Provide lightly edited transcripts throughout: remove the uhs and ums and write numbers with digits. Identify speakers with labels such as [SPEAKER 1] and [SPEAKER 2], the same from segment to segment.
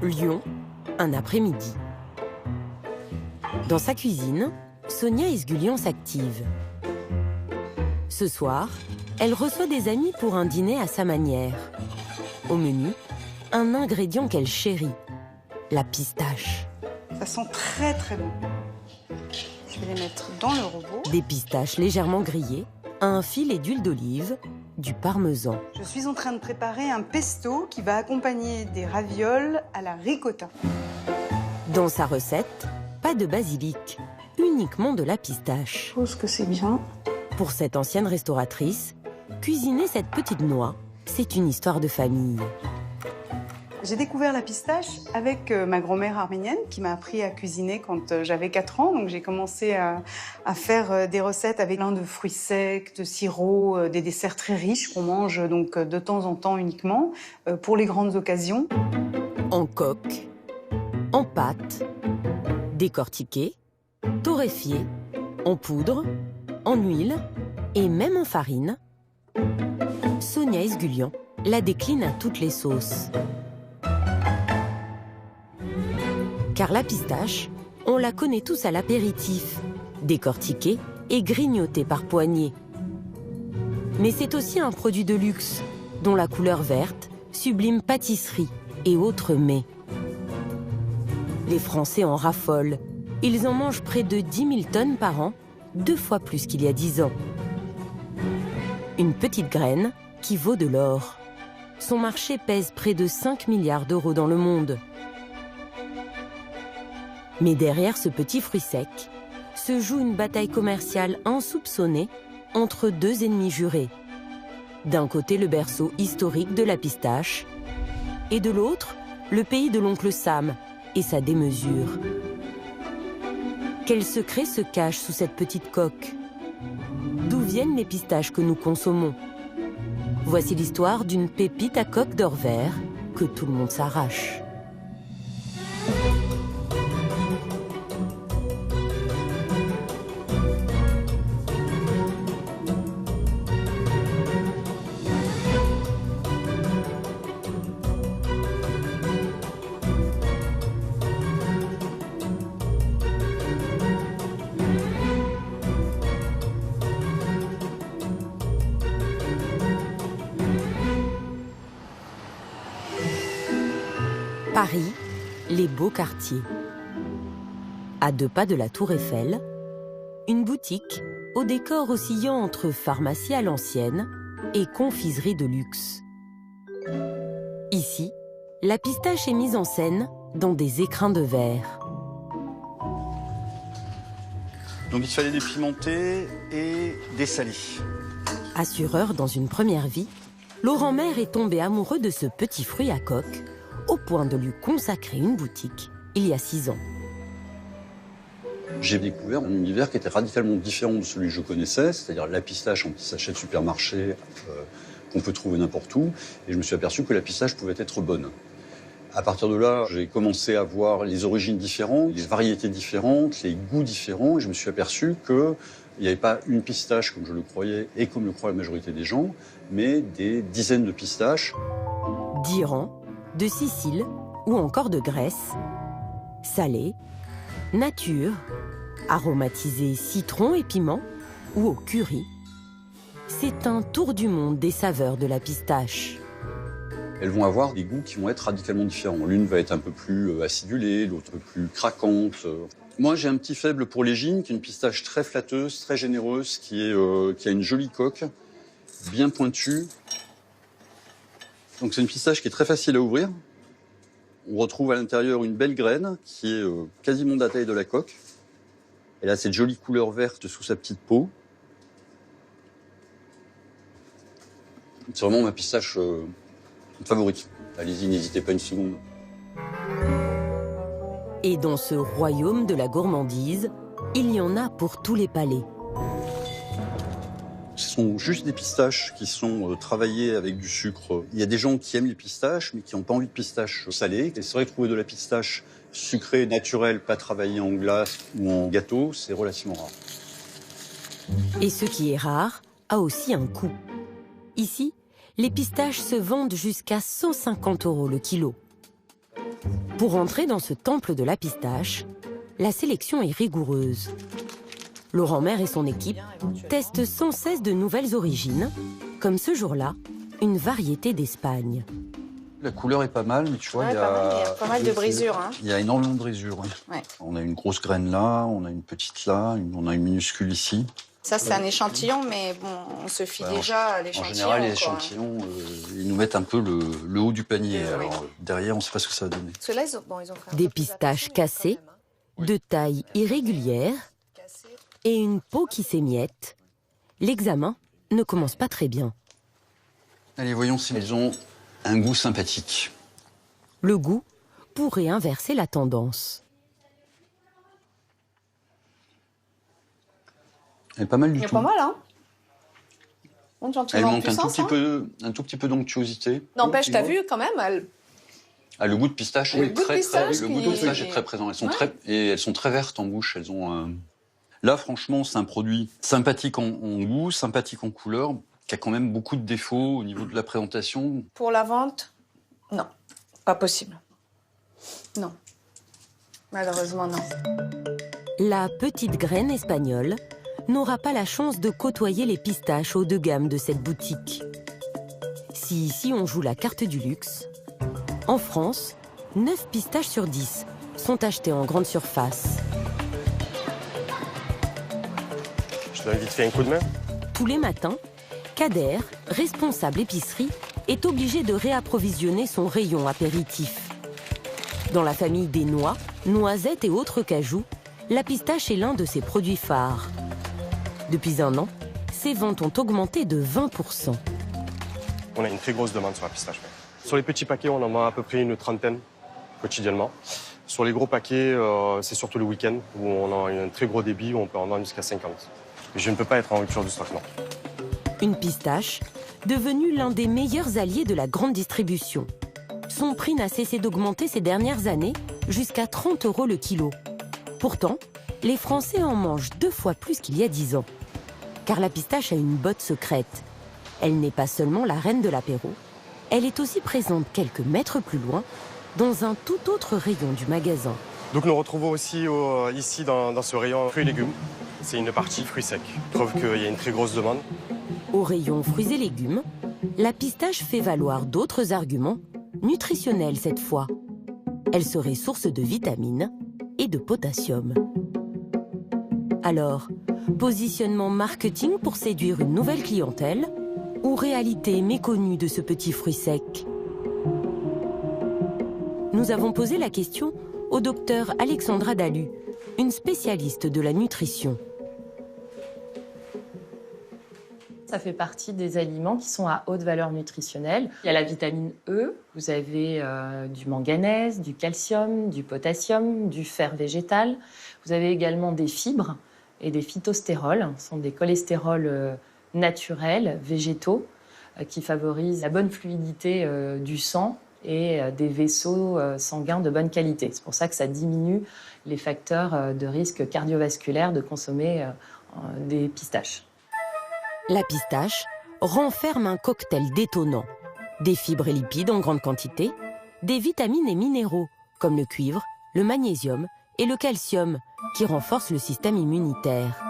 [SPEAKER 1] Lyon, un après-midi. Dans sa cuisine, Sonia Esgulian s'active. Ce soir, elle reçoit des amis pour un dîner à sa manière. Au menu, un ingrédient qu'elle chérit, la pistache.
[SPEAKER 2] Ça sent très très bon. Je vais les mettre dans le robot.
[SPEAKER 1] Des pistaches légèrement grillées, un filet d'huile d'olive, du parmesan.
[SPEAKER 2] Je suis en train de préparer un pesto qui va accompagner des ravioles à la ricotta.
[SPEAKER 1] Dans sa recette, pas de basilic, uniquement de la pistache.
[SPEAKER 2] Je pense que c'est bien.
[SPEAKER 1] Pour cette ancienne restauratrice, cuisiner cette petite noix, c'est une histoire de famille.
[SPEAKER 2] J'ai découvert la pistache avec ma grand-mère arménienne qui m'a appris à cuisiner quand j'avais 4 ans. Donc j'ai commencé à faire des recettes avec plein de fruits secs, de sirop, des desserts très riches qu'on mange donc de temps en temps uniquement pour les grandes occasions.
[SPEAKER 1] En coque, en pâte, décortiquée, torréfiée, en poudre, en huile et même en farine, Sonia Esgulian la décline à toutes les sauces. Car la pistache, on la connaît tous à l'apéritif, décortiquée et grignotée par poignées. Mais c'est aussi un produit de luxe, dont la couleur verte sublime pâtisserie et autres mets. Les Français en raffolent. Ils en mangent près de 10 000 tonnes par an, 2 fois plus qu'il y a 10 ans. Une petite graine qui vaut de l'or. Son marché pèse près de 5 milliards d'euros dans le monde. Mais derrière ce petit fruit sec, se joue une bataille commerciale insoupçonnée entre 2 ennemis jurés. D'un côté, le berceau historique de la pistache, et de l'autre, le pays de l'oncle Sam et sa démesure. Quel secret se cache sous cette petite coque? D'où viennent les pistaches que nous consommons? Voici l'histoire d'une pépite à coque d'or vert que tout le monde s'arrache. Paris, les beaux quartiers. À 2 pas de la Tour Eiffel, une boutique au décor oscillant entre pharmacie à l'ancienne et confiserie de luxe. Ici, la pistache est mise en scène dans des écrins de verre.
[SPEAKER 3] Donc il fallait des pimentés et des salés.
[SPEAKER 1] Assureur dans une première vie, Laurent Maire est tombé amoureux de ce petit fruit à coque au point de lui consacrer une boutique il y a 6 ans.
[SPEAKER 3] J'ai découvert un univers qui était radicalement différent de celui que je connaissais, c'est-à-dire la pistache en petit sachet de supermarché qu'on peut trouver n'importe où, et je me suis aperçu que la pistache pouvait être bonne. À partir de là, j'ai commencé à voir les origines différentes, les variétés différentes, les goûts différents, et je me suis aperçu qu'il n'y avait pas une pistache comme je le croyais et comme le croit la majorité des gens, mais des dizaines de pistaches.
[SPEAKER 1] d'Iran, de Sicile ou encore de Grèce, salé, nature, aromatisé citron et piment ou au curry. C'est un tour du monde des saveurs de la pistache.
[SPEAKER 3] Elles vont avoir des goûts qui vont être radicalement différents. L'une va être un peu plus acidulée, l'autre plus craquante. Moi, j'ai un petit faible pour l'Égine, qui est une pistache très flatteuse, très généreuse, qui a une jolie coque, bien pointue. Donc c'est une pistache qui est très facile à ouvrir. On retrouve à l'intérieur une belle graine qui est quasiment de la taille de la coque. Elle a cette jolie couleur verte sous sa petite peau. C'est vraiment ma pistache favorite. Allez-y, n'hésitez pas une seconde.
[SPEAKER 1] Et dans ce royaume de la gourmandise, il y en a pour tous les palais.
[SPEAKER 3] Ce sont juste des pistaches qui sont travaillées avec du sucre. Il y a des gens qui aiment les pistaches, mais qui n'ont pas envie de pistaches salées. Et c'est vrai que trouver de la pistache sucrée, naturelle, pas travaillée en glace ou en gâteau, c'est relativement rare.
[SPEAKER 1] Et ce qui est rare a aussi un coût. Ici, les pistaches se vendent jusqu'à 150 € le kilo. Pour entrer dans ce temple de la pistache, la sélection est rigoureuse. Laurent Maire et son équipe testent sans cesse de nouvelles origines, comme ce jour-là, une variété d'Espagne.
[SPEAKER 3] La couleur est pas mal, mais tu vois,
[SPEAKER 4] Ouais,
[SPEAKER 3] il y a
[SPEAKER 4] pas mal de brisures. Hein.
[SPEAKER 3] Il y a énormément de brisures. Oui.
[SPEAKER 4] Ouais.
[SPEAKER 3] On a une grosse graine là, on a une petite là, on a une minuscule ici.
[SPEAKER 4] Ça, c'est un échantillon, mais bon, on se fie déjà à l'échantillon.
[SPEAKER 3] En général, les
[SPEAKER 4] quoi.
[SPEAKER 3] échantillons, ils nous mettent un peu le haut du panier.
[SPEAKER 4] Oui.
[SPEAKER 3] Alors, derrière, on ne sait pas ce que ça va donner.
[SPEAKER 4] Parce que là, ils ont fait un
[SPEAKER 1] Des
[SPEAKER 4] peu plus
[SPEAKER 1] pistaches
[SPEAKER 4] attention,
[SPEAKER 1] cassées,
[SPEAKER 4] quand même,
[SPEAKER 1] de taille irrégulière et une peau qui s'émiette. L'examen ne commence pas très bien.
[SPEAKER 3] Allez, voyons si elles ont un goût sympathique.
[SPEAKER 1] Le goût pourrait inverser la tendance.
[SPEAKER 3] Elle est pas mal du
[SPEAKER 4] Il y a
[SPEAKER 3] tout.
[SPEAKER 4] pas mal, hein. Monte
[SPEAKER 3] Elle
[SPEAKER 4] gentiment en
[SPEAKER 3] manque
[SPEAKER 4] puissance,
[SPEAKER 3] un tout petit peu d'onctuosité.
[SPEAKER 4] N'empêche, t'as vu quand même,
[SPEAKER 3] Le goût de pistache
[SPEAKER 4] Le
[SPEAKER 3] est
[SPEAKER 4] goût de
[SPEAKER 3] très,
[SPEAKER 4] pistache
[SPEAKER 3] le goût de pistache est très présent. Elles sont elles sont très vertes en bouche. Elles ont Là, franchement, c'est un produit sympathique en goût, sympathique en couleur, qui a quand même beaucoup de défauts au niveau de la présentation.
[SPEAKER 4] Pour la vente, non, pas possible. Non, malheureusement non.
[SPEAKER 1] La petite graine espagnole n'aura pas la chance de côtoyer les pistaches haut de gamme de cette boutique. Si ici on joue la carte du luxe, en France, 9 pistaches sur 10 sont achetées en grande surface.
[SPEAKER 5] Je donne vite fait un coup de main.
[SPEAKER 1] Tous les matins, Kader, responsable épicerie, est obligé de réapprovisionner son rayon apéritif. Dans la famille des noix, noisettes et autres cajous, la pistache est l'un de ses produits phares. Depuis un an, ses ventes ont augmenté de 20%.
[SPEAKER 5] On a une très grosse demande sur la pistache. Sur les petits paquets, on en vend à peu près une trentaine quotidiennement. Sur les gros paquets, c'est surtout le week-end où on a un très gros débit, où on peut en vendre jusqu'à 50. Mais je ne peux pas être en rupture du stock, non.
[SPEAKER 1] Une pistache, devenue l'un des meilleurs alliés de la grande distribution. Son prix n'a cessé d'augmenter ces dernières années, jusqu'à 30 € le kilo. Pourtant, les Français en mangent 2 fois plus qu'il y a 10 ans. Car la pistache a une botte secrète. Elle n'est pas seulement la reine de l'apéro, elle est aussi présente quelques mètres plus loin, dans un tout autre rayon du magasin.
[SPEAKER 5] Donc nous retrouvons aussi ici dans ce rayon fruits et légumes. C'est une partie fruits secs. Je trouve qu'il y a une très grosse demande.
[SPEAKER 1] Au rayon fruits et légumes, la pistache fait valoir d'autres arguments, nutritionnels cette fois. Elle serait source de vitamines et de potassium. Alors, positionnement marketing pour séduire une nouvelle clientèle ou réalité méconnue de ce petit fruit sec? Nous avons posé la question au docteur Alexandra Dalu, une spécialiste de la nutrition.
[SPEAKER 6] Ça fait partie des aliments qui sont à haute valeur nutritionnelle. Il y a la vitamine E, vous avez du manganèse, du calcium, du potassium, du fer végétal. Vous avez également des fibres et des phytostérols. Ce sont des cholestérols naturels, végétaux, qui favorisent la bonne fluidité du sang et des vaisseaux sanguins de bonne qualité. C'est pour ça que ça diminue les facteurs de risque cardiovasculaire de consommer des pistaches.
[SPEAKER 1] La pistache renferme un cocktail détonnant. Des fibres et lipides en grande quantité, des vitamines et minéraux comme le cuivre, le magnésium et le calcium qui renforcent le système immunitaire.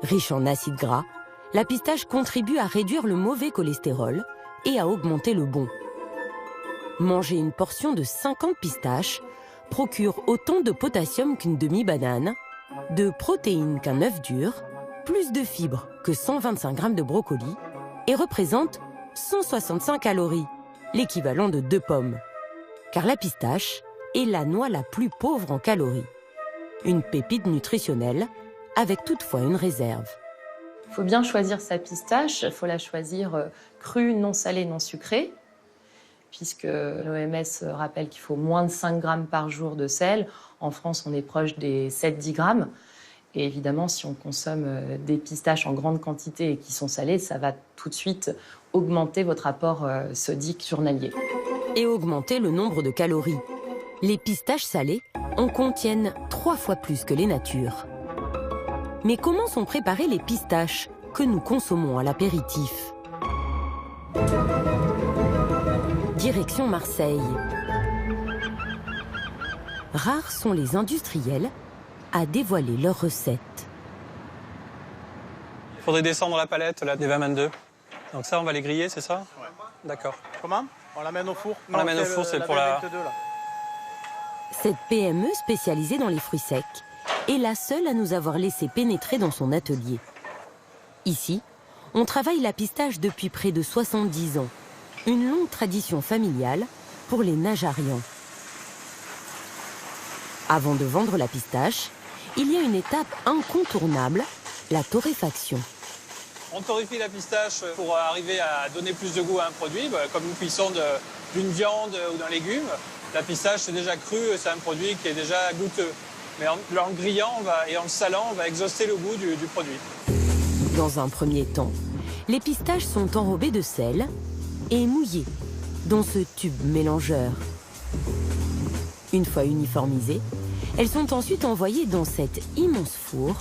[SPEAKER 1] Riche en acides gras, la pistache contribue à réduire le mauvais cholestérol et à augmenter le bon. Manger une portion de 50 pistaches procure autant de potassium qu'une demi-banane, de protéines qu'un œuf dur, plus de fibres que 125 grammes de brocoli et représente 165 calories, l'équivalent de 2 pommes. Car la pistache est la noix la plus pauvre en calories. Une pépite nutritionnelle avec toutefois une réserve.
[SPEAKER 6] Il faut bien choisir sa pistache, il faut la choisir crue, non salée, non sucrée, puisque l'OMS rappelle qu'il faut moins de 5 grammes par jour de sel. En France, on est proche des 7-10 grammes. Et évidemment, si on consomme des pistaches en grande quantité et qui sont salées, ça va tout de suite augmenter votre apport sodique journalier.
[SPEAKER 1] Et augmenter le nombre de calories. Les pistaches salées en contiennent 3 fois plus que les natures. Mais comment sont préparées les pistaches que nous consommons à l'apéritif? Direction Marseille. rares sont les industriels à dévoiler leurs recettes.
[SPEAKER 7] Il faudrait descendre la palette là, des 20-22. Donc ça, on va les griller, c'est ça?
[SPEAKER 8] Ouais.
[SPEAKER 7] D'accord.
[SPEAKER 8] Comment? On l'amène au four?
[SPEAKER 7] On l'amène au four, c'est pour la...
[SPEAKER 8] 22, là.
[SPEAKER 1] Cette PME spécialisée dans les fruits secs est la seule à nous avoir laissé pénétrer dans son atelier. Ici, on travaille la pistache depuis près de 70 ans. Une longue tradition familiale pour les Najarians. Avant de vendre la pistache, il y a une étape incontournable, la torréfaction.
[SPEAKER 7] On torréfie la pistache pour arriver à donner plus de goût à un produit, comme une cuisson d'une viande ou d'un légume. La pistache, c'est déjà cru, c'est un produit qui est déjà goûteux. Mais en le grillant et en le salant, on va exhauster le goût du produit.
[SPEAKER 1] Dans un premier temps, les pistaches sont enrobées de sel et mouillées dans ce tube mélangeur. Une fois uniformisées, elles sont ensuite envoyées dans cet immense four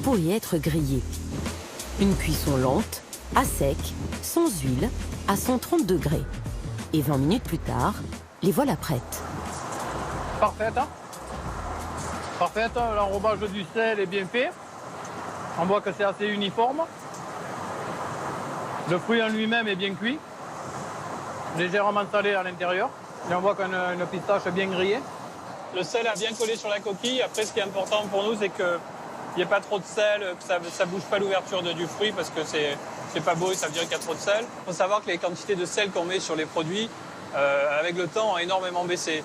[SPEAKER 1] pour y être grillées. Une cuisson lente, à sec, sans huile, à 130 degrés. Et 20 minutes plus tard, les voilà prêtes.
[SPEAKER 9] Parfaite, hein? Parfaite, l'enrobage du sel est bien fait. On voit que c'est assez uniforme. Le fruit en lui-même est bien cuit, légèrement salé à l'intérieur. Et on voit qu'on a une pistache bien grillée.
[SPEAKER 7] Le sel a bien collé sur la coquille. Après, ce qui est important pour nous, c'est qu'il n'y ait pas trop de sel, que ça ne bouge pas l'ouverture du fruit parce que c'est pas beau et ça veut dire qu'il y a trop de sel. Il faut savoir que les quantités de sel qu'on met sur les produits, avec le temps, ont énormément baissé.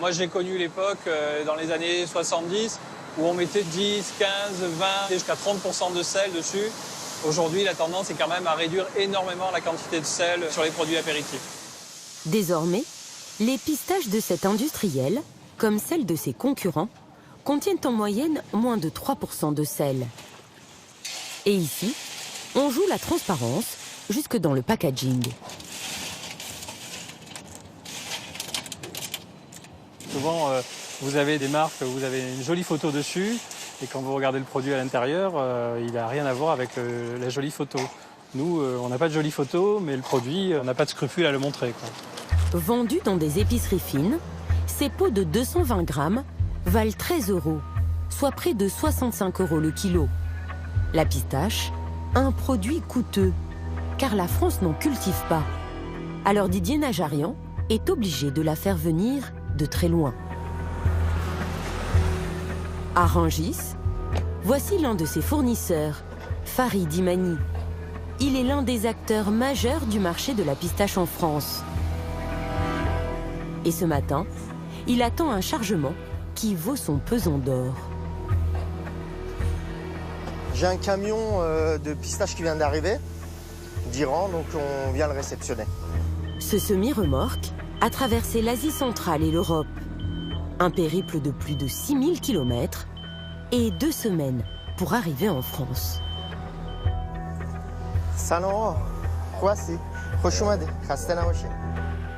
[SPEAKER 7] Moi, j'ai connu l'époque, dans les années 70, où on mettait 10, 15, 20, jusqu'à 30% de sel dessus. Aujourd'hui, la tendance est quand même à réduire énormément la quantité de sel sur les produits apéritifs.
[SPEAKER 1] Désormais, les pistaches de cet industriel, comme celles de ses concurrents, contiennent en moyenne moins de 3% de sel. Et ici, on joue la transparence jusque dans le packaging.
[SPEAKER 7] Souvent, vous avez des marques, vous avez une jolie photo dessus, et quand vous regardez le produit à l'intérieur, il n'a rien à voir avec la jolie photo. Nous, on n'a pas de jolie photo, mais le produit, on n'a pas de scrupule à le montrer, quoi.
[SPEAKER 1] Vendus dans des épiceries fines, ces pots de 220 grammes valent 13 €, soit près de 65 € le kilo. La pistache, un produit coûteux, car la France n'en cultive pas. Alors Didier Najarian est obligé de la faire venir de très loin. À Rungis, voici l'un de ses fournisseurs, Farid Imani. Il est l'un des acteurs majeurs du marché de la pistache en France. Et ce matin, il attend un chargement qui vaut son pesant d'or.
[SPEAKER 10] J'ai un camion de pistaches qui vient d'arriver d'Iran, donc on vient le réceptionner.
[SPEAKER 1] Ce semi-remorque a traversé l'Asie centrale et l'Europe. Un périple de plus de 6000 km et 2 semaines pour arriver en France.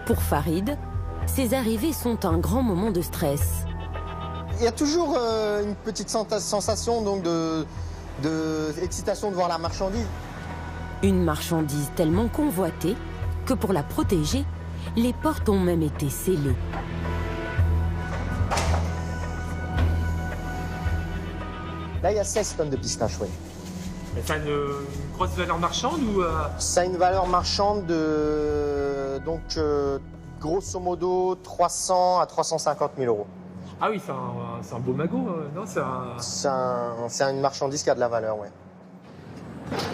[SPEAKER 1] Pour Farid, ces arrivées sont un grand moment de stress.
[SPEAKER 10] Il y a toujours une petite sensation donc d'excitation de voir la marchandise.
[SPEAKER 1] Une marchandise tellement convoitée que pour la protéger, les portes ont même été scellées.
[SPEAKER 10] Là, il y a 16 tonnes de pistaches, oui.
[SPEAKER 11] Et ça a une grosse valeur marchande ou
[SPEAKER 10] Ça a une valeur marchande de, donc, grosso modo, 300 à 350 000 €.
[SPEAKER 11] Ah oui, c'est un beau magot, non?
[SPEAKER 10] C'est une marchandise qui a de la valeur, oui.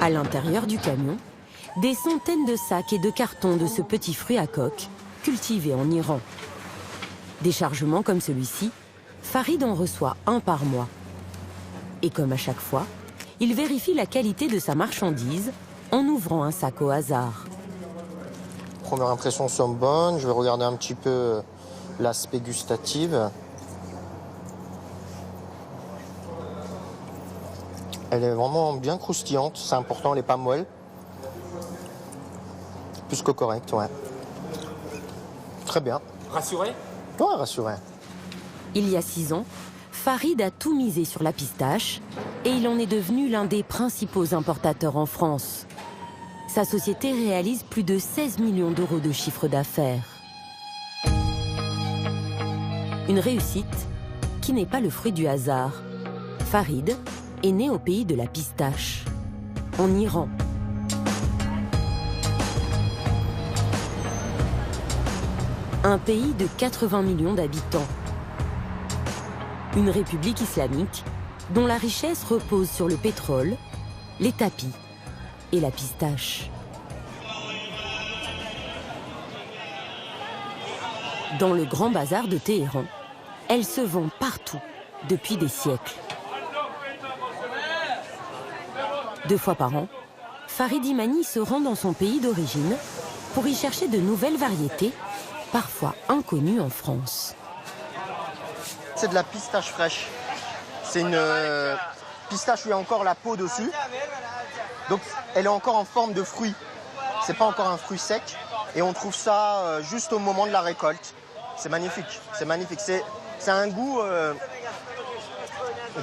[SPEAKER 1] À l'intérieur du camion, des centaines de sacs et de cartons de ce petit fruit à coque, cultivé en Iran. Des chargements comme celui-ci, Farid en reçoit un par mois. Et comme à chaque fois, il vérifie la qualité de sa marchandise en ouvrant un sac au hasard.
[SPEAKER 10] Première impression sont bonnes. Je vais regarder un petit peu l'aspect gustatif. Elle est vraiment bien croustillante, c'est important, elle n'est pas moelle. Plus que correct, ouais. Très bien.
[SPEAKER 11] Rassuré?
[SPEAKER 10] Ouais, rassuré.
[SPEAKER 1] Il y a 6 ans, Farid a tout misé sur la pistache et il en est devenu l'un des principaux importateurs en France. Sa société réalise plus de 16 millions € de chiffre d'affaires. Une réussite qui n'est pas le fruit du hasard. Farid est né au pays de la pistache, en Iran. Un pays de 80 millions d'habitants. Une république islamique dont la richesse repose sur le pétrole, les tapis et la pistache. Dans le grand bazar de Téhéran, elle se vend partout depuis des siècles. 2 fois par an, Farid Imani se rend dans son pays d'origine pour y chercher de nouvelles variétés, parfois inconnues en France.
[SPEAKER 10] C'est de la pistache fraîche. C'est une pistache où il y a encore la peau dessus. Donc elle est encore en forme de fruit. C'est pas encore un fruit sec. Et on trouve ça juste au moment de la récolte. C'est magnifique. C'est magnifique. C'est un goût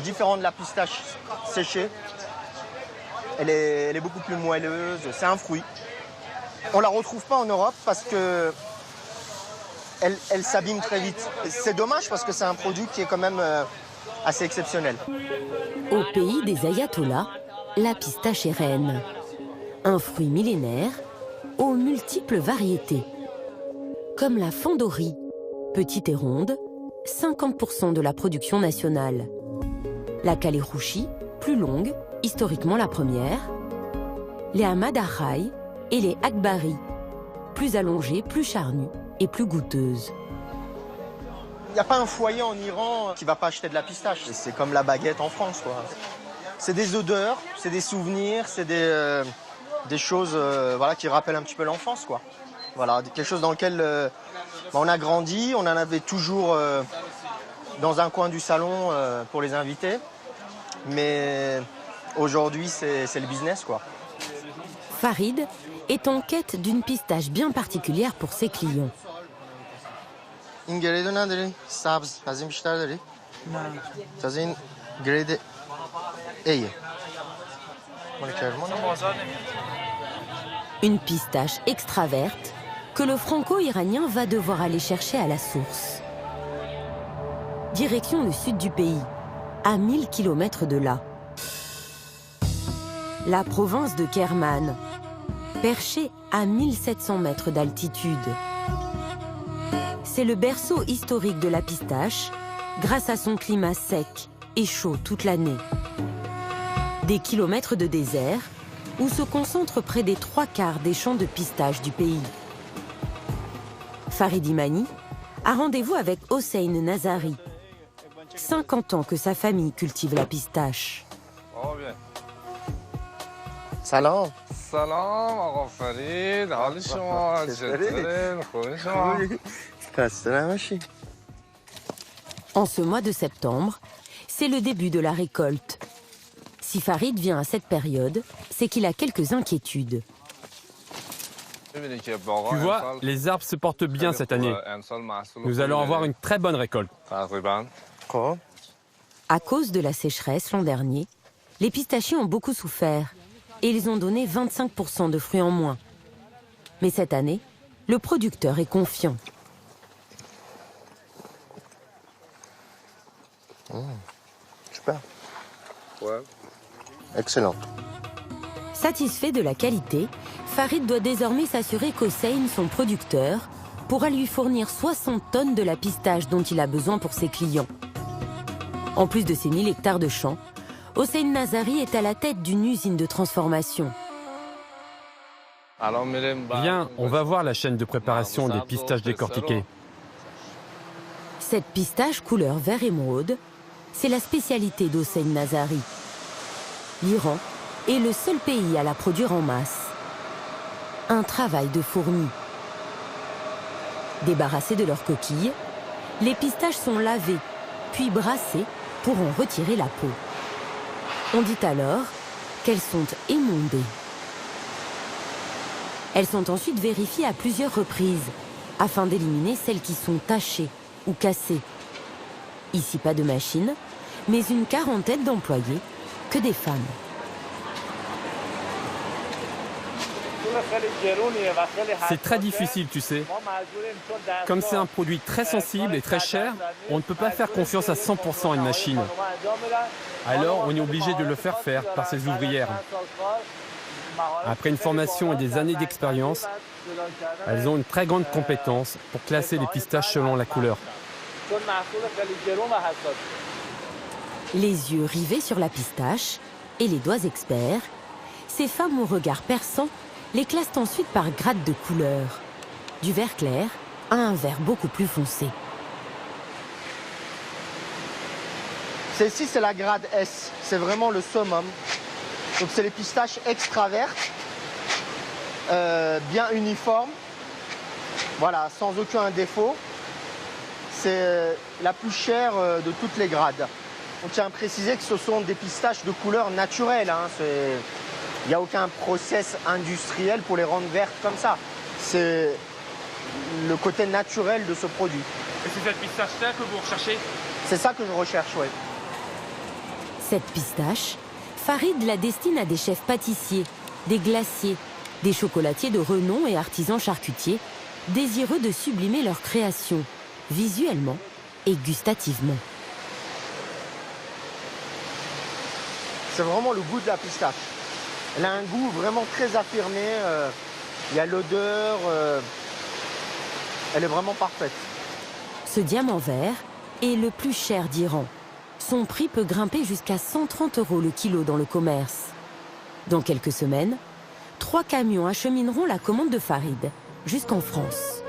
[SPEAKER 10] différent de la pistache séchée. Elle est beaucoup plus moelleuse. C'est un fruit. On la retrouve pas en Europe parce que elle s'abîme très vite. C'est dommage parce que c'est un produit qui est quand même assez exceptionnel.
[SPEAKER 1] Au pays des ayatollahs, la pistache est reine. Un fruit millénaire aux multiples variétés. Comme la Fandori, petite et ronde, 50% de la production nationale. La Kalérouchi, plus longue, historiquement la première. Les Ahmad-Ahai et les Akbari, plus allongées, plus charnues et plus goûteuses.
[SPEAKER 10] Il n'y a pas un foyer en Iran qui ne va pas acheter de la pistache. C'est comme la baguette en France, quoi. C'est des odeurs, c'est des souvenirs, c'est des choses voilà, qui rappellent un petit peu l'enfance, quoi. Voilà, quelque chose dans lequel on a grandi, on en avait toujours dans un coin du salon pour les invités. Mais aujourd'hui, c'est le business, quoi.
[SPEAKER 1] Farid est en quête d'une pistache bien particulière pour ses clients. Une pistache extra verte que le franco-iranien va devoir aller chercher à la source. Direction le sud du pays, à 1000 km de là. La province de Kerman, perchée à 1700 mètres d'altitude. C'est le berceau historique de la pistache, grâce à son climat sec et chaud toute l'année. Des kilomètres de désert, où se concentrent près des 3/4 des champs de pistaches du pays. Farid Imani a rendez-vous avec Hossein Nazari. 50 ans que sa famille cultive la pistache.
[SPEAKER 10] Salam.
[SPEAKER 12] سلام آقا فرید حال شما چطوره خوبه شما
[SPEAKER 10] خسته نباشی.
[SPEAKER 1] En ce mois de septembre, c'est le début de la récolte. Si Farid vient à cette période, c'est qu'il a quelques inquiétudes.
[SPEAKER 13] Tu vois, les arbres se portent bien cette année. Nous allons avoir une très bonne récolte.
[SPEAKER 1] À cause de la sécheresse l'an dernier, les pistachiers ont beaucoup souffert et ils ont donné 25% de fruits en moins. Mais cette année, le producteur est confiant.
[SPEAKER 10] Super. Ouais. Excellent.
[SPEAKER 1] Satisfait de la qualité, Farid doit désormais s'assurer qu'Hossein, son producteur, pourra lui fournir 60 tonnes de la pistache dont il a besoin pour ses clients. En plus de ses 1000 hectares de champs, Hossein Nazari est à la tête d'une usine de transformation.
[SPEAKER 13] Viens, on va voir la chaîne de préparation des pistaches décortiquées.
[SPEAKER 1] Cette pistache couleur vert émeraude, c'est la spécialité d'Hossein Nazari. L'Iran est le seul pays à la produire en masse. Un travail de fourmi. Débarrassées de leurs coquilles, les pistaches sont lavées, puis brassées pour en retirer la peau. On dit alors qu'elles sont émondées. Elles sont ensuite vérifiées à plusieurs reprises, afin d'éliminer celles qui sont tachées ou cassées. Ici, pas de machine, mais une quarantaine d'employés, que des femmes.
[SPEAKER 13] C'est très difficile, tu sais. Comme c'est un produit très sensible et très cher, on ne peut pas faire confiance à 100% à une machine. Alors, on est obligé de le faire par ces ouvrières. Après une formation et des années d'expérience, elles ont une très grande compétence pour classer les pistaches selon la couleur.
[SPEAKER 1] Les yeux rivés sur la pistache et les doigts experts, ces femmes au regard perçant les classent ensuite par grade de couleur, du vert clair à un vert beaucoup plus foncé.
[SPEAKER 10] Celle-ci, c'est la grade S, c'est vraiment le summum. Donc c'est les pistaches extra vertes, bien uniformes, voilà, sans aucun défaut. C'est la plus chère de toutes les grades. On tient à préciser que ce sont des pistaches de couleur naturelle. Hein. Il n'y a aucun process industriel pour les rendre vertes comme ça. C'est le côté naturel de ce produit.
[SPEAKER 11] Et c'est cette pistache-là que vous recherchez?
[SPEAKER 10] C'est ça que je recherche, oui.
[SPEAKER 1] Cette pistache, Farid la destine à des chefs pâtissiers, des glaciers, des chocolatiers de renom et artisans charcutiers, désireux de sublimer leur création, visuellement et gustativement.
[SPEAKER 10] C'est vraiment le goût de la pistache. Elle a un goût vraiment très affirmé. Il y a l'odeur. Elle est vraiment parfaite.
[SPEAKER 1] Ce diamant vert est le plus cher d'Iran. Son prix peut grimper jusqu'à 130 € le kilo dans le commerce. Dans quelques semaines, 3 camions achemineront la commande de Farid jusqu'en France.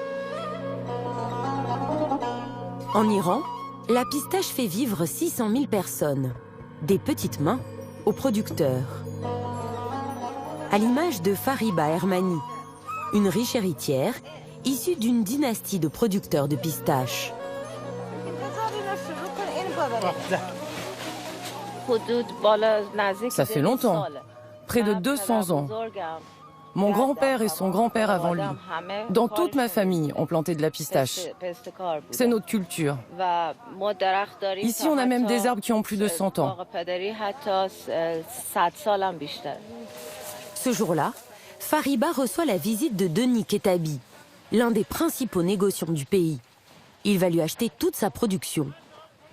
[SPEAKER 1] En Iran, la pistache fait vivre 600 000 personnes, des petites mains aux producteurs. À l'image de Fariba Ermani, une riche héritière issue d'une dynastie de producteurs de pistaches.
[SPEAKER 14] Ça fait longtemps, près de 200 ans. Mon grand-père et son grand-père avant lui, dans toute ma famille, ont planté de la pistache. C'est notre culture. Ici, on a même des arbres qui ont plus de 100 ans.
[SPEAKER 1] Ce jour-là, Fariba reçoit la visite de Denis Ketabi, l'un des principaux négociants du pays. Il va lui acheter toute sa production.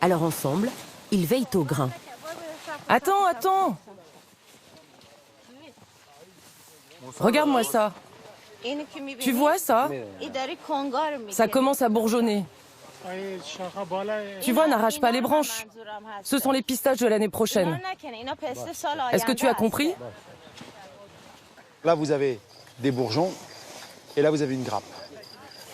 [SPEAKER 1] Alors ensemble, ils veillent au grain.
[SPEAKER 14] Attends, attends! Regarde-moi ça. Tu vois ça? Ça commence à bourgeonner. Tu vois, n'arrache pas les branches. Ce sont les pistaches de l'année prochaine. Est-ce que tu as compris?
[SPEAKER 15] Là, vous avez des bourgeons et là, vous avez une grappe.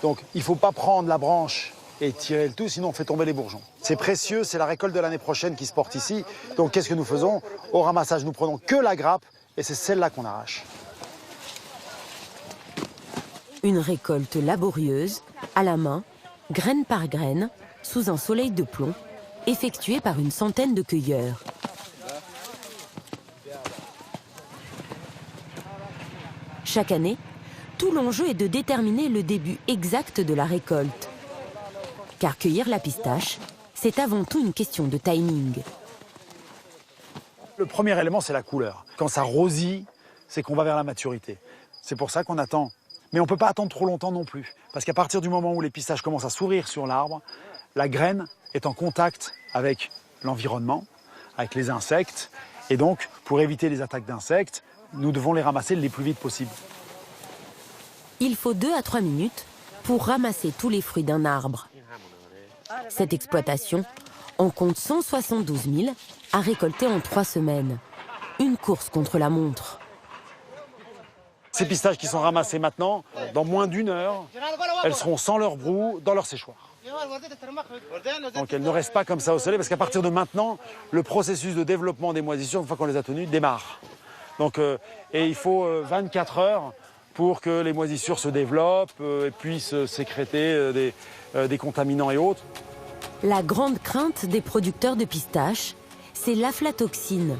[SPEAKER 15] Donc, il ne faut pas prendre la branche et tirer le tout, sinon on fait tomber les bourgeons. C'est précieux, c'est la récolte de l'année prochaine qui se porte ici. Donc, qu'est-ce que nous faisons? Au ramassage, nous prenons que la grappe et c'est celle-là qu'on arrache.
[SPEAKER 1] Une récolte laborieuse, à la main, graine par graine, sous un soleil de plomb, effectuée par une centaine de cueilleurs. Chaque année, tout l'enjeu est de déterminer le début exact de la récolte. Car cueillir la pistache, c'est avant tout une question de timing.
[SPEAKER 15] Le premier élément, c'est la couleur. Quand ça rosit, c'est qu'on va vers la maturité. C'est pour ça qu'on attend. Mais on ne peut pas attendre trop longtemps non plus. Parce qu'à partir du moment où les pistaches commencent à sourire sur l'arbre, la graine est en contact avec l'environnement, avec les insectes. Et donc, pour éviter les attaques d'insectes, nous devons les ramasser le plus vite possible.
[SPEAKER 1] Il faut 2 à 3 minutes pour ramasser tous les fruits d'un arbre. Cette exploitation en compte 172 000 à récolter en 3 semaines. Une course contre la montre.
[SPEAKER 15] Ces pistaches qui sont ramassées maintenant, dans moins d'1 heure, elles seront sans leur brou dans leur séchoir. Donc elles ne restent pas comme ça au soleil, parce qu'à partir de maintenant, le processus de développement des moisissures, une fois qu'on les a tenues, démarre. Donc, et il faut 24 heures pour que les moisissures se développent et puissent sécréter des contaminants et autres.
[SPEAKER 1] La grande crainte des producteurs de pistaches, c'est l'aflatoxine,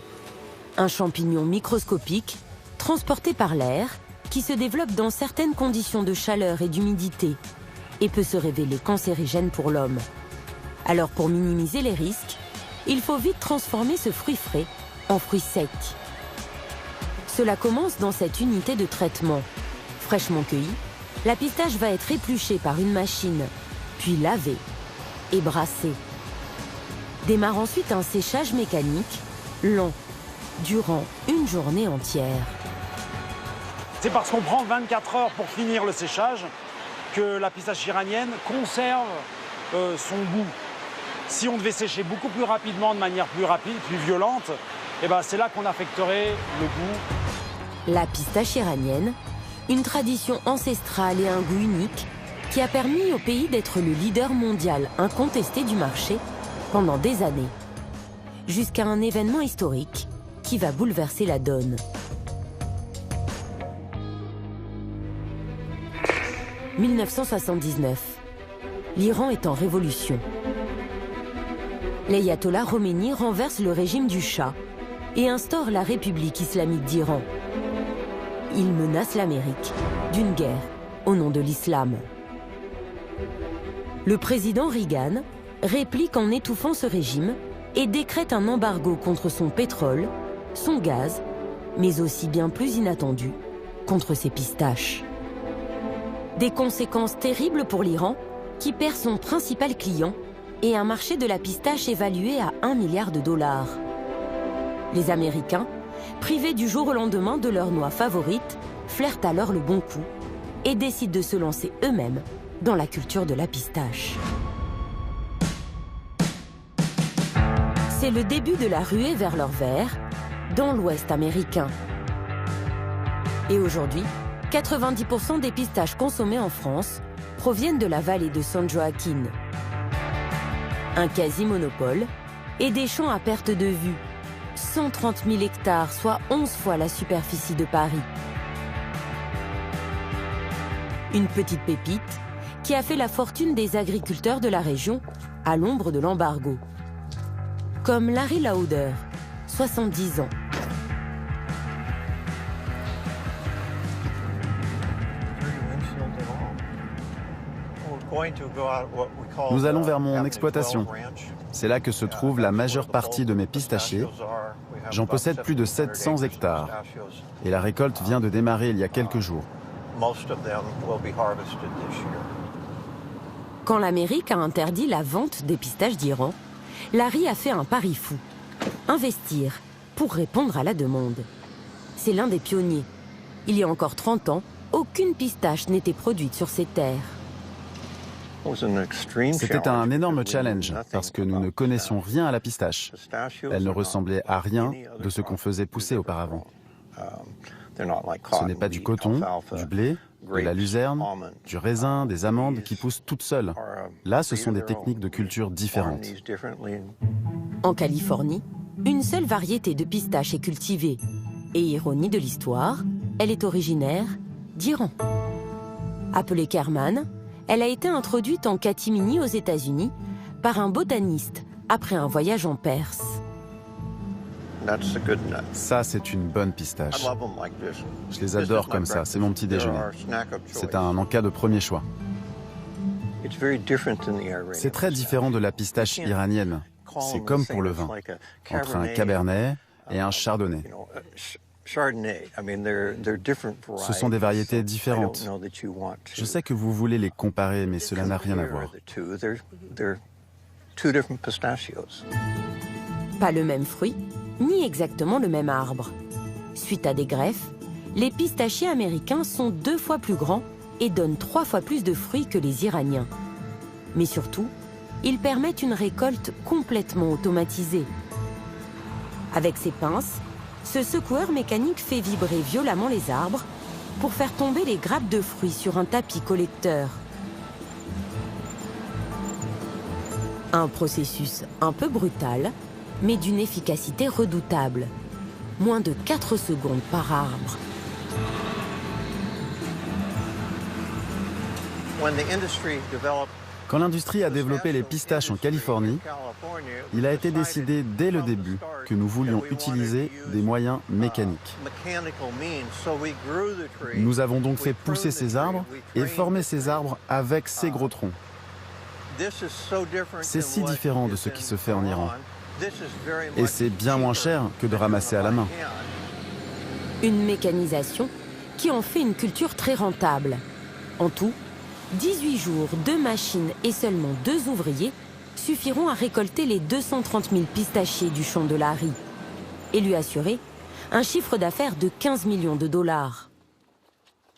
[SPEAKER 1] un champignon microscopique transporté par l'air qui se développe dans certaines conditions de chaleur et d'humidité et peut se révéler cancérigène pour l'homme. Alors pour minimiser les risques, il faut vite transformer ce fruit frais en fruit sec. Cela commence dans cette unité de traitement, Fraîchement cueillie, la pistache va être épluchée par une machine, puis lavée et brassée. Démarre ensuite un séchage mécanique long, durant une journée entière.
[SPEAKER 15] C'est parce qu'on prend 24 heures pour finir le séchage que la pistache iranienne conserve son goût. Si on devait sécher beaucoup plus rapidement, de manière plus rapide, plus violente, eh ben c'est là qu'on affecterait le goût.
[SPEAKER 1] La pistache iranienne, une tradition ancestrale et un goût unique qui a permis au pays d'être le leader mondial incontesté du marché pendant des années, jusqu'à un événement historique qui va bouleverser la donne. « 1979. L'Iran est en révolution. L'ayatollah Khomeini renverse le régime du Shah et instaure la République islamique d'Iran. Il menace l'Amérique d'une guerre au nom de l'islam. Le président Reagan réplique en étouffant ce régime et décrète un embargo contre son pétrole, son gaz, mais aussi bien plus inattendu, contre ses pistaches. Des conséquences terribles pour l'Iran, qui perd son principal client et un marché de la pistache évalué à 1 milliard de dollars. Les Américains, privés du jour au lendemain de leur noix favorite, flairent alors le bon coup et décident de se lancer eux-mêmes dans la culture de la pistache. C'est le début de la ruée vers l'or vert dans l'Ouest américain. Et aujourd'hui, 90% des pistaches consommées en France proviennent de la vallée de San Joaquin. Un quasi-monopole et des champs à perte de vue. 130 000 hectares, soit 11 fois la superficie de Paris. Une petite pépite qui a fait la fortune des agriculteurs de la région à l'ombre de l'embargo. Comme Larry Lauder, 70 ans.
[SPEAKER 16] Nous allons vers mon exploitation. C'est là que se trouve la majeure partie de mes pistachiers. J'en possède plus de 700 hectares. Et la récolte vient de démarrer il y a quelques jours.
[SPEAKER 1] Quand l'Amérique a interdit la vente des pistaches d'Iran, Larry a fait un pari fou. Investir pour répondre à la demande. C'est l'un des pionniers. Il y a encore 30 ans, aucune pistache n'était produite sur ces terres.
[SPEAKER 16] C'était un énorme challenge parce que nous ne connaissions rien à la pistache. Elle ne ressemblait à rien de ce qu'on faisait pousser auparavant. Ce n'est pas du coton, du blé, de la luzerne, du raisin, des amandes qui poussent toutes seules. Là, ce sont des techniques de culture différentes.
[SPEAKER 1] En Californie, une seule variété de pistache est cultivée. Et ironie de l'histoire, elle est originaire d'Iran. Appelée Kerman, elle a été introduite en catimini aux États-Unis par un botaniste après un voyage en Perse.
[SPEAKER 16] Ça, c'est une bonne pistache. Je les adore comme ça, c'est mon petit déjeuner. C'est un encas de premier choix. C'est très différent de la pistache iranienne. C'est comme pour le vin, entre un cabernet et un chardonnay. Ce sont des variétés différentes. Je sais que vous voulez les comparer, mais cela n'a rien à voir.
[SPEAKER 1] Pas le même fruit, ni exactement le même arbre. Suite à des greffes, les pistachiers américains sont 2 fois plus grands et donnent 3 fois plus de fruits que les Iraniens. Mais surtout, ils permettent une récolte complètement automatisée. Avec ses pinces, ce secoueur mécanique fait vibrer violemment les arbres pour faire tomber les grappes de fruits sur un tapis collecteur. Un processus un peu brutal, mais d'une efficacité redoutable. Moins de 4 secondes par arbre.
[SPEAKER 16] Quand l'industrie a développé les pistaches en Californie, il a été décidé dès le début que nous voulions utiliser des moyens mécaniques. Nous avons donc fait pousser ces arbres et former ces arbres avec ces gros troncs. C'est si différent de ce qui se fait en Iran. Et c'est bien moins cher que de ramasser à la main.
[SPEAKER 1] Une mécanisation qui en fait une culture très rentable. En tout, 18 jours, 2 machines et seulement 2 ouvriers suffiront à récolter les 230 000 pistachiers du champ de Larry et lui assurer un chiffre d'affaires de 15 millions de dollars.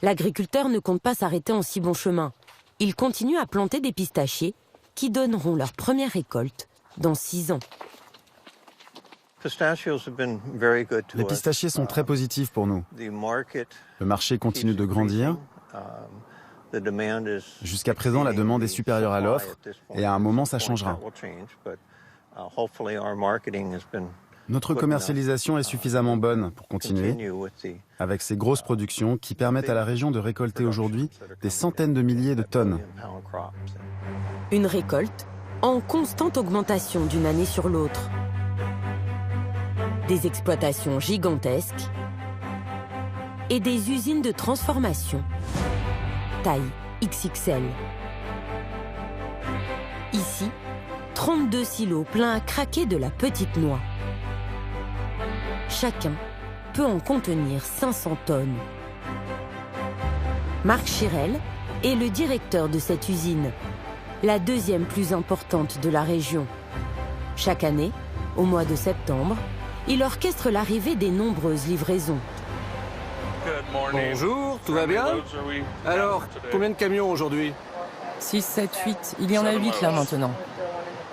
[SPEAKER 1] L'agriculteur ne compte pas s'arrêter en si bon chemin. Il continue à planter des pistachiers qui donneront leur première récolte dans 6 ans.
[SPEAKER 16] Les pistachiers sont très positifs pour nous. Le marché continue de grandir. Jusqu'à présent, la demande est supérieure à l'offre et à un moment, ça changera. Notre commercialisation est suffisamment bonne pour continuer avec ces grosses productions qui permettent à la région de récolter aujourd'hui des centaines de milliers de tonnes.
[SPEAKER 1] Une récolte en constante augmentation d'une année sur l'autre. Des exploitations gigantesques et des usines de transformation taille XXL. Ici, 32 silos pleins à craquer de la petite noix. Chacun peut en contenir 500 tonnes. Marc Chirel est le directeur de cette usine, la deuxième plus importante de la région. Chaque année, au mois de septembre, il orchestre l'arrivée des nombreuses livraisons.
[SPEAKER 17] Bonjour, tout va bien? Alors, combien de camions aujourd'hui?
[SPEAKER 14] 6, 7, 8. Il y en a 8 là maintenant.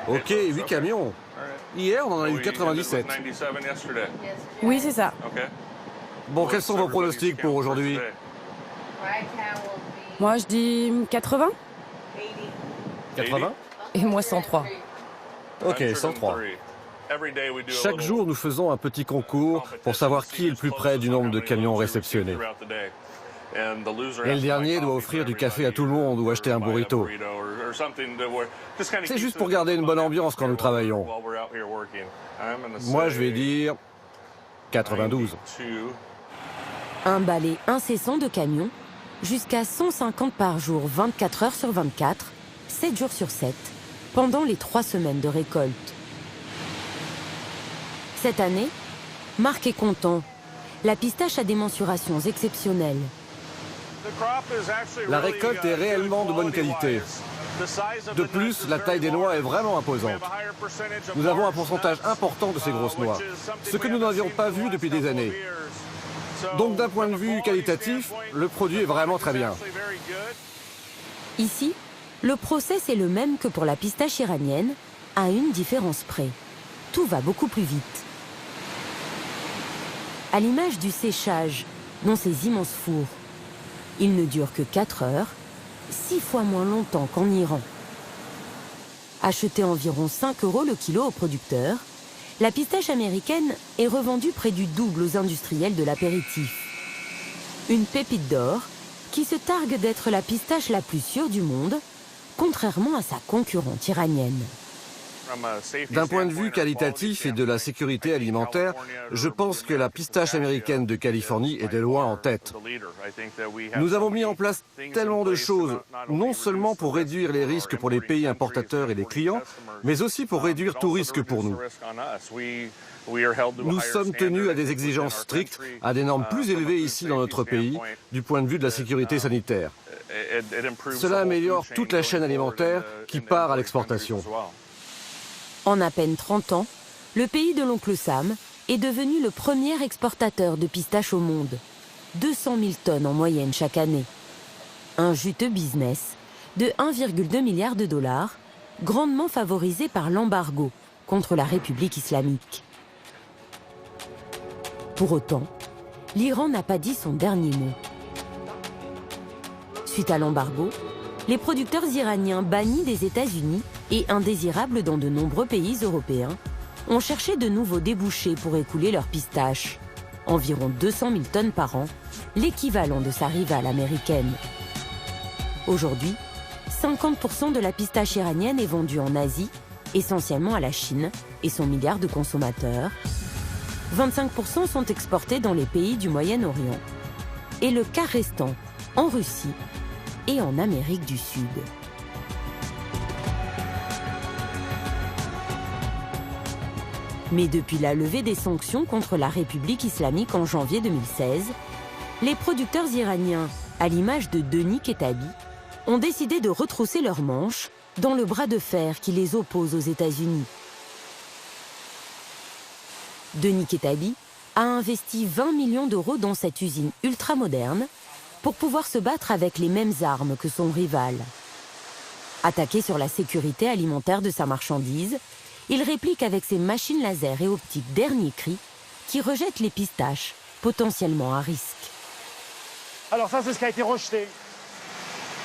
[SPEAKER 17] Ok, 8 camions. Hier, on en a eu 97.
[SPEAKER 14] Oui, c'est ça.
[SPEAKER 17] Bon, quels sont vos pronostics pour aujourd'hui?
[SPEAKER 14] Moi, je dis 80.
[SPEAKER 17] 80?
[SPEAKER 14] Et moi, 103.
[SPEAKER 17] Ok, 103. Chaque jour, nous faisons un petit concours pour savoir qui est le plus près du nombre de camions réceptionnés. Et le dernier doit offrir du café à tout le monde ou acheter un burrito. C'est juste pour garder une bonne ambiance quand nous travaillons. Moi, je vais dire 92.
[SPEAKER 1] Un balai incessant de camions, jusqu'à 150 par jour, 24 heures sur 24, 7 jours sur 7, pendant les 3 semaines de récolte. Cette année, Marc est content. La pistache a des mensurations exceptionnelles.
[SPEAKER 17] La récolte est réellement de bonne qualité. De plus, la taille des noix est vraiment imposante. Nous avons un pourcentage important de ces grosses noix, ce que nous n'avions pas vu depuis des années. Donc d'un point de vue qualitatif, le produit est vraiment très bien.
[SPEAKER 1] Ici, le process est le même que pour la pistache iranienne, à une différence près. Tout va beaucoup plus vite. À l'image du séchage, dans ces immenses fours, il ne dure que 4 heures, 6 fois moins longtemps qu'en Iran. Achetée environ 5 € le kilo aux producteurs, la pistache américaine est revendue près du double aux industriels de l'apéritif. Une pépite d'or qui se targue d'être la pistache la plus sûre du monde, contrairement à sa concurrente iranienne.
[SPEAKER 17] D'un point de vue qualitatif et de la sécurité alimentaire, je pense que la pistache américaine de Californie est de loin en tête. Nous avons mis en place tellement de choses, non seulement pour réduire les risques pour les pays importateurs et les clients, mais aussi pour réduire tout risque pour nous. Nous sommes tenus à des exigences strictes, à des normes plus élevées ici dans notre pays, du point de vue de la sécurité sanitaire. Cela améliore toute la chaîne alimentaire qui part à l'exportation.
[SPEAKER 1] En à peine 30 ans, le pays de l'oncle Sam est devenu le premier exportateur de pistaches au monde. 200 000 tonnes en moyenne chaque année. Un juteux business de 1,2 milliard de dollars, grandement favorisé par l'embargo contre la République islamique. Pour autant, l'Iran n'a pas dit son dernier mot. Suite à l'embargo, les producteurs iraniens bannis des États-Unis et indésirables dans de nombreux pays européens ont cherché de nouveaux débouchés pour écouler leurs pistaches. Environ 200 000 tonnes par an, l'équivalent de sa rivale américaine. Aujourd'hui, 50% de la pistache iranienne est vendue en Asie, essentiellement à la Chine et son milliard de consommateurs. 25% sont exportés dans les pays du Moyen-Orient. Et le quart restant en Russie et en Amérique du Sud. Mais depuis la levée des sanctions contre la République islamique en janvier 2016, les producteurs iraniens, à l'image de Denis Ketabi, ont décidé de retrousser leurs manches dans le bras de fer qui les oppose aux États-Unis. Denis Ketabi a investi 20 millions d'euros dans cette usine ultramoderne pour pouvoir se battre avec les mêmes armes que son rival. Attaqué sur la sécurité alimentaire de sa marchandise, il réplique avec ses machines laser et optiques dernier cri qui rejettent les pistaches potentiellement à risque.
[SPEAKER 15] Alors ça, c'est ce qui a été rejeté.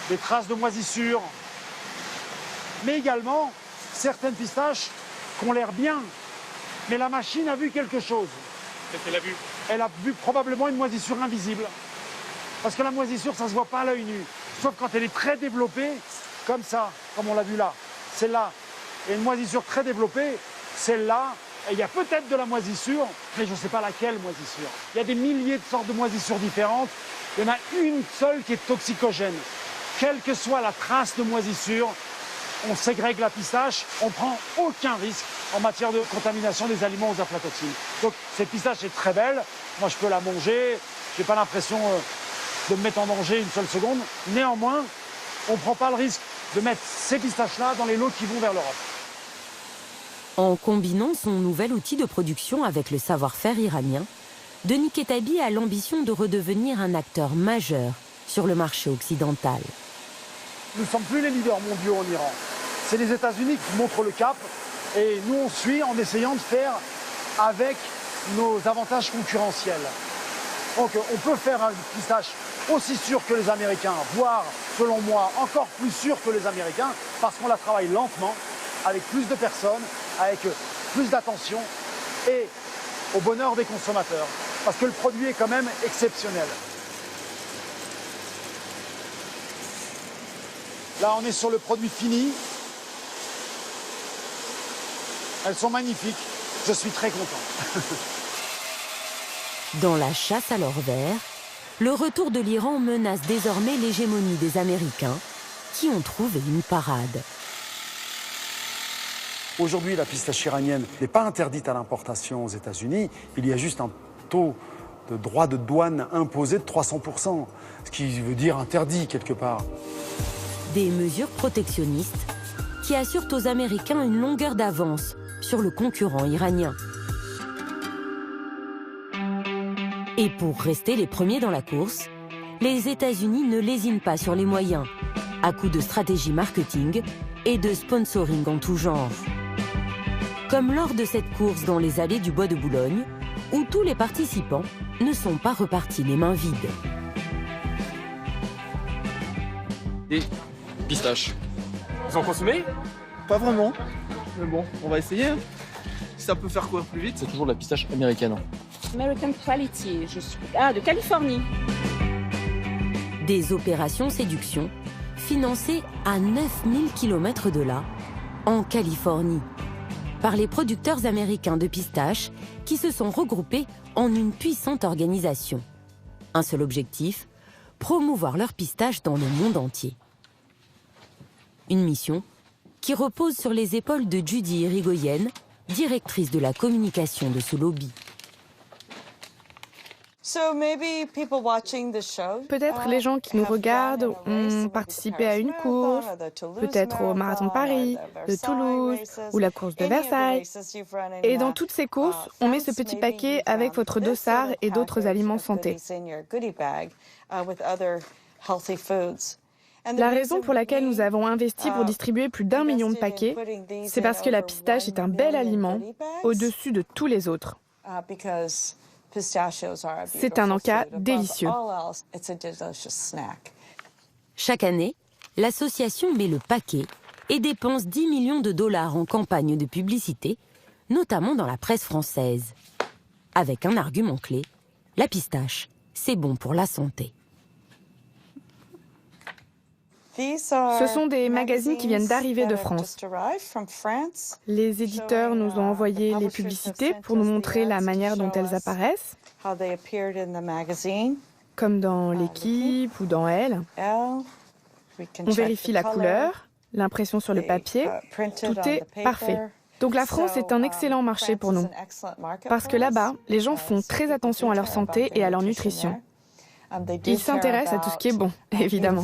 [SPEAKER 15] Des traces de moisissure, mais également certaines pistaches qui ont l'air bien, mais la machine a vu quelque chose.
[SPEAKER 11] Qu'est-ce qu'elle a vu?
[SPEAKER 15] Elle a vu probablement une moisissure invisible. Parce que la moisissure, ça ne se voit pas à l'œil nu. Sauf quand elle est très développée, comme ça, comme on l'a vu là. Celle-là, il y a une moisissure très développée. Celle-là, il y a peut-être de la moisissure, mais je ne sais pas laquelle moisissure. Il y a des milliers de sortes de moisissures différentes. Il y en a une seule qui est toxicogène. Quelle que soit la trace de moisissure, on ségrègue la pistache, on ne prend aucun risque en matière de contamination des aliments aux aflatoxines. Donc cette pistache est très belle, moi je peux la manger, je n'ai pas l'impression de me mettre en danger une seule seconde. Néanmoins, on ne prend pas le risque de mettre ces pistaches-là dans les lots qui vont vers l'Europe.
[SPEAKER 1] En combinant son nouvel outil de production avec le savoir-faire iranien, Denis Ketabi a l'ambition de redevenir un acteur majeur sur le marché occidental.
[SPEAKER 15] Nous ne sommes plus les leaders mondiaux en Iran. C'est les États-Unis qui montrent le cap et nous on suit en essayant de faire avec nos avantages concurrentiels. Donc on peut faire une pistache aussi sûre que les Américains, voire, selon moi, encore plus sûre que les Américains, parce qu'on la travaille lentement, avec plus de personnes, avec plus d'attention et au bonheur des consommateurs. Parce que le produit est quand même exceptionnel. Là, on est sur le produit fini. Elles sont magnifiques. Je suis très content.
[SPEAKER 1] Dans la chasse à l'or vert, le retour de l'Iran menace désormais l'hégémonie des Américains qui ont trouvé une parade.
[SPEAKER 15] Aujourd'hui, la pistache iranienne n'est pas interdite à l'importation aux États-Unis. Il y a juste un taux de droit de douane imposé de 300%, ce qui veut dire interdit quelque part.
[SPEAKER 1] Des mesures protectionnistes qui assurent aux Américains une longueur d'avance sur le concurrent iranien. Et pour rester les premiers dans la course, les États-Unis ne lésinent pas sur les moyens, à coup de stratégie marketing et de sponsoring en tout genre. Comme lors de cette course dans les allées du Bois de Boulogne, où tous les participants ne sont pas repartis les mains vides.
[SPEAKER 11] Et pistache. Vous en consommez?
[SPEAKER 8] Pas vraiment. Mais bon, on va essayer. Ça peut faire courir plus vite.
[SPEAKER 11] C'est toujours de la pistache américaine.
[SPEAKER 18] American Quality, de Californie.
[SPEAKER 1] Des opérations séduction financées à 9000 km de là, en Californie, par les producteurs américains de pistaches qui se sont regroupés en une puissante organisation. Un seul objectif, promouvoir leurs pistaches dans le monde entier. Une mission qui repose sur les épaules de Judy Irigoyen, directrice de la communication de ce lobby.
[SPEAKER 19] Peut-être les gens qui nous regardent ont participé à une course, peut-être au Marathon de Paris, de Toulouse ou la course de Versailles. Et dans toutes ces courses, on met ce petit paquet avec votre dossard et d'autres aliments santé. La raison pour laquelle nous avons investi pour distribuer plus d'1 million de paquets, c'est parce que la pistache est un bel aliment au-dessus de tous les autres. C'est un encas délicieux.
[SPEAKER 1] Chaque année, l'association met le paquet et dépense 10 millions de dollars en campagne de publicité, notamment dans la presse française. Avec un argument clé, la pistache, c'est bon pour la santé.
[SPEAKER 19] Ce sont des magazines qui viennent d'arriver de France. Les éditeurs nous ont envoyé les publicités pour nous montrer la manière dont elles apparaissent, comme dans l'Équipe ou dans Elle. On vérifie la couleur, l'impression sur le papier, tout est parfait. Donc la France est un excellent marché pour nous, parce que là-bas, les gens font très attention à leur santé et à leur nutrition. Ils s'intéressent à tout ce qui est bon, évidemment.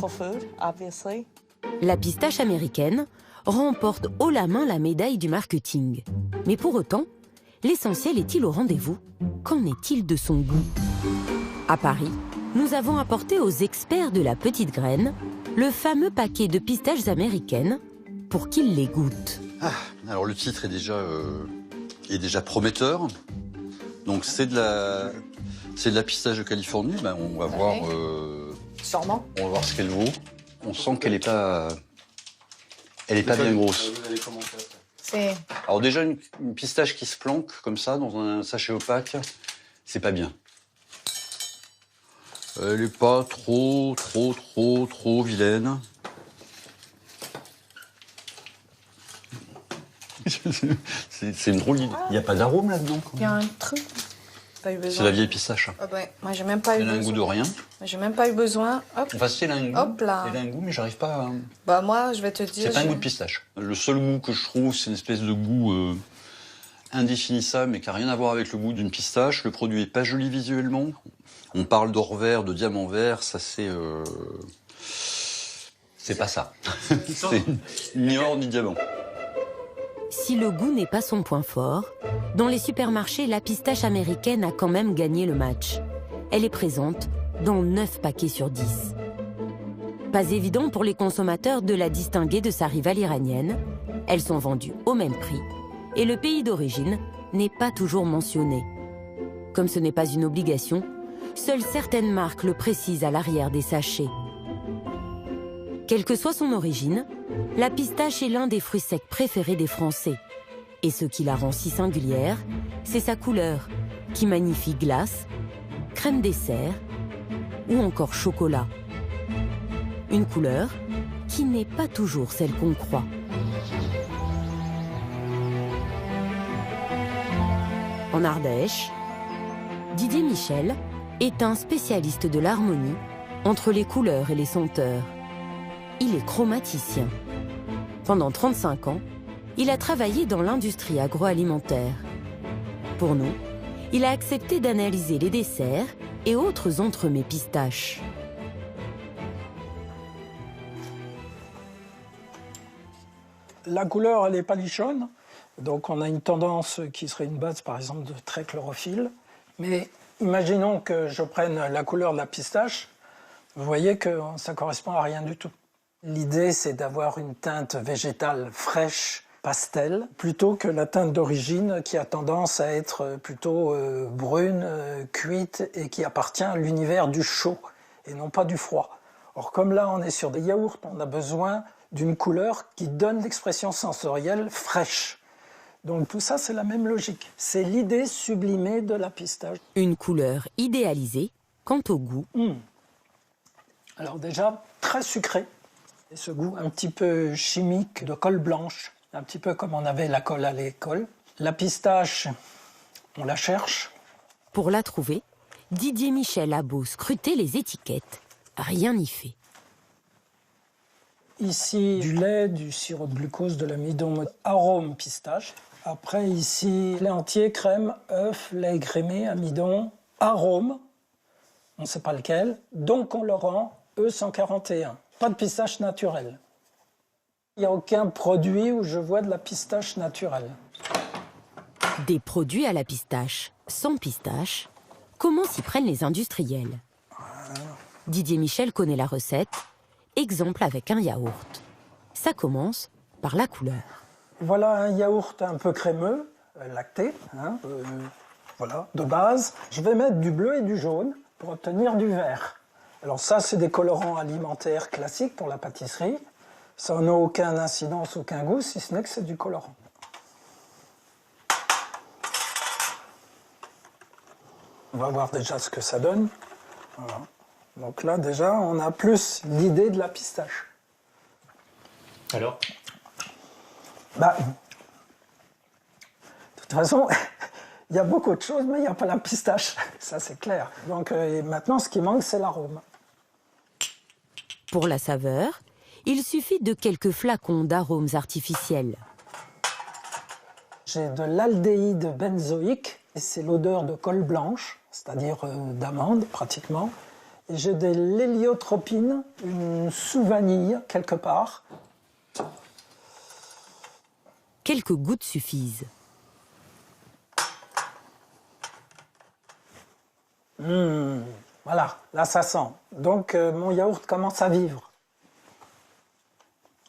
[SPEAKER 1] La pistache américaine remporte haut la main la médaille du marketing. Mais pour autant, l'essentiel est-il au rendez-vous? Qu'en est-il de son goût? À Paris, nous avons apporté aux experts de la petite graine le fameux paquet de pistaches américaines pour qu'ils les goûtent.
[SPEAKER 3] Alors le titre est déjà prometteur. Donc c'est de la pistache de Californie. Ben, on va voir.
[SPEAKER 4] Sûrement.
[SPEAKER 3] On va voir ce qu'elle vaut. On sent qu'elle est pas. Elle est pas bien grosse. Alors déjà une pistache qui se planque comme ça dans un sachet opaque, c'est pas bien. Elle est pas trop vilaine. C'est une drôle d'idée. Il n'y a pas d'arôme là-dedans.
[SPEAKER 4] Il y a un truc.
[SPEAKER 3] C'est la vieille pistache.
[SPEAKER 4] Ah ben, moi, j'ai même pas eu besoin.
[SPEAKER 3] Elle a un goût de rien.
[SPEAKER 4] J'ai même pas eu besoin. Hop.
[SPEAKER 3] Enfin, si elle a un goût.
[SPEAKER 4] Hop là.
[SPEAKER 3] Elle a un goût, mais j'arrive pas à...
[SPEAKER 4] Bah moi, je vais te dire.
[SPEAKER 3] C'est pas un goût de pistache. Le seul goût que je trouve, c'est une espèce de goût indéfinissable, mais qui n'a rien à voir avec le goût d'une pistache. Le produit est pas joli visuellement. On parle d'or vert, de diamant vert, ça c'est... C'est pas ça. C'est ni or ni diamant.
[SPEAKER 1] Si le goût n'est pas son point fort, dans les supermarchés, la pistache américaine a quand même gagné le match. Elle est présente dans 9 paquets sur 10. Pas évident pour les consommateurs de la distinguer de sa rivale iranienne. Elles sont vendues au même prix et le pays d'origine n'est pas toujours mentionné. Comme ce n'est pas une obligation, seules certaines marques le précisent à l'arrière des sachets. Quelle que soit son origine, la pistache est l'un des fruits secs préférés des Français. Et ce qui la rend si singulière, c'est sa couleur, qui magnifie glace, crème dessert ou encore chocolat. Une couleur qui n'est pas toujours celle qu'on croit. En Ardèche, Didier Michel est un spécialiste de l'harmonie entre les couleurs et les senteurs. Il est chromaticien. Pendant 35 ans, il a travaillé dans l'industrie agroalimentaire. Pour nous, il a accepté d'analyser les desserts et autres entremets pistaches.
[SPEAKER 20] La couleur, elle est palichonne, donc on a une tendance qui serait une base, par exemple, de trait chlorophylle. Mais imaginons que je prenne la couleur de la pistache, vous voyez que ça ne correspond à rien du tout. L'idée, c'est d'avoir une teinte végétale fraîche, pastel, plutôt que la teinte d'origine qui a tendance à être plutôt brune, cuite et qui appartient à l'univers du chaud et non pas du froid. Or, comme là, on est sur des yaourts, on a besoin d'une couleur qui donne l'expression sensorielle fraîche. Donc tout ça, c'est la même logique. C'est l'idée sublimée de la pistache.
[SPEAKER 1] Une couleur idéalisée quant au goût.
[SPEAKER 20] Alors déjà, très sucré. Et ce goût un petit peu chimique de colle blanche, un petit peu comme on avait la colle à l'école. La pistache, on la cherche.
[SPEAKER 1] Pour la trouver, Didier Michel a beau scruter les étiquettes, rien n'y fait.
[SPEAKER 20] Ici, du lait, du sirop de glucose, de l'amidon, arôme pistache. Après, ici, lait entier, crème, œuf, lait écrémé, amidon, arôme, on ne sait pas lequel, donc on le rend E141. Pas de pistache naturelle. Il n'y a aucun produit où je vois de la pistache naturelle.
[SPEAKER 1] Des produits à la pistache, sans pistache, comment s'y prennent les industriels? Didier Michel connaît la recette. Exemple avec un yaourt. Ça commence par la couleur.
[SPEAKER 20] Voilà un yaourt un peu crémeux, lacté, voilà, de base. Je vais mettre du bleu et du jaune pour obtenir du vert. Alors ça, c'est des colorants alimentaires classiques pour la pâtisserie. Ça n'a aucune incidence, aucun goût, si ce n'est que c'est du colorant. On va voir déjà ce que ça donne. Voilà. Donc là, déjà, on a plus l'idée de la pistache.
[SPEAKER 11] Alors ?
[SPEAKER 20] Bah, de toute façon, il y a beaucoup de choses, mais il n'y a pas la pistache. Ça, c'est clair. Donc maintenant, ce qui manque, c'est l'arôme.
[SPEAKER 1] Pour la saveur, il suffit de quelques flacons d'arômes artificiels.
[SPEAKER 20] J'ai de l'aldéhyde benzoïque, et c'est l'odeur de colle blanche, c'est-à-dire d'amande, pratiquement. J'ai de l'héliotropine, une sous-vanille quelque part.
[SPEAKER 1] Quelques gouttes suffisent.
[SPEAKER 20] Voilà, là ça sent. Donc mon yaourt commence à vivre.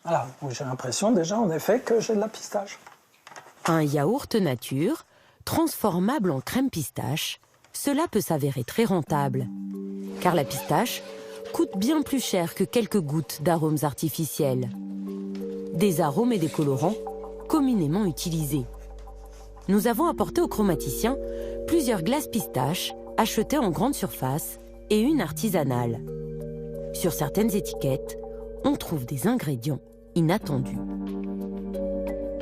[SPEAKER 20] Voilà, j'ai l'impression déjà en effet que j'ai de la pistache.
[SPEAKER 1] Un yaourt nature, transformable en crème pistache, cela peut s'avérer très rentable. Car la pistache coûte bien plus cher que quelques gouttes d'arômes artificiels. Des arômes et des colorants communément utilisés. Nous avons apporté au chromaticien plusieurs glaces pistaches achetées en grande surface et une artisanale. Sur certaines étiquettes, on trouve des ingrédients inattendus.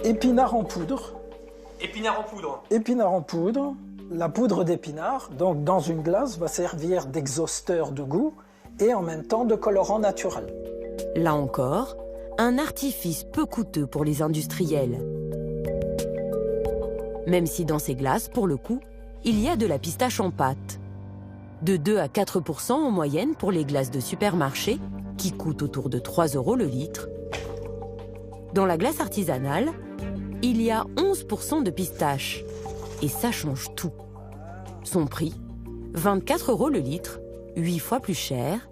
[SPEAKER 20] Épinards en poudre.
[SPEAKER 11] Épinards en poudre.
[SPEAKER 20] Épinards en poudre. La poudre d'épinards, donc dans une glace, va servir d'exhausteur de goût et en même temps de colorant naturel.
[SPEAKER 1] Là encore, un artifice peu coûteux pour les industriels. Même si dans ces glaces, pour le coup, il y a de la pistache en pâte. De 2 à 4% en moyenne pour les glaces de supermarché, qui coûtent autour de 3 € le litre. Dans la glace artisanale, il y a 11% de pistache. Et ça change tout. Son prix, 24 € le litre, 8 fois plus cher,